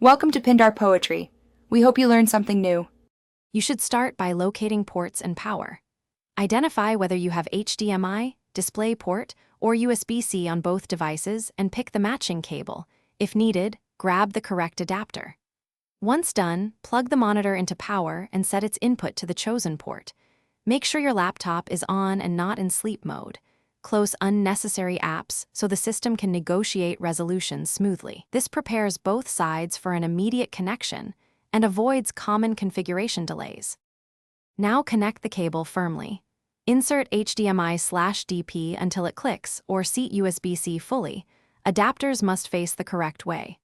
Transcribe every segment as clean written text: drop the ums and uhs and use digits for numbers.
Welcome to Pindar Poetry. We hope you learned something new. You should start by locating ports and power. Identify whether you have HDMI, DisplayPort, or USB-C on both devices and pick the matching cable. If needed, grab the correct adapter. Once done, plug the monitor into power and set its input to the chosen port. Make sure your laptop is on and not in sleep mode. Close unnecessary apps so the system can negotiate resolution smoothly. This prepares both sides for an immediate connection and avoids common configuration delays. Now connect the cable firmly. Insert HDMI/DP until it clicks or seat USB-C fully. Adapters must face the correct way.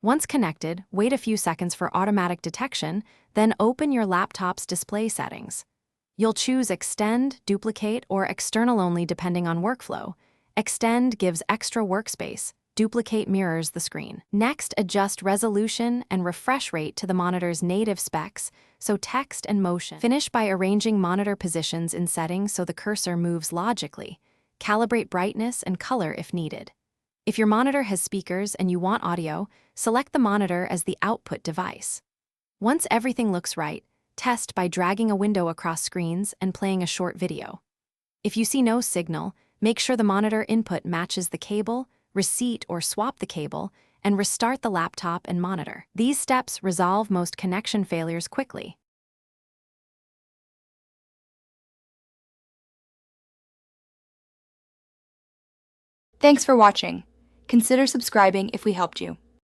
Once connected, wait a few seconds for automatic detection, then open your laptop's display settings. You'll choose Extend, Duplicate, or External only depending on workflow. Extend gives extra workspace. Duplicate mirrors the screen. Next, adjust resolution and refresh rate to the monitor's native specs, so text and motion. Finish by arranging monitor positions in settings so the cursor moves logically. Calibrate brightness and color if needed. If your monitor has speakers and you want audio, select the monitor as the output device. Once everything looks right, test by dragging a window across screens and playing a short video. If you see no signal, make sure the monitor input matches the cable, reseat or swap the cable, and restart the laptop and monitor. These steps resolve most connection failures quickly. Thanks for watching. Consider subscribing if we helped you.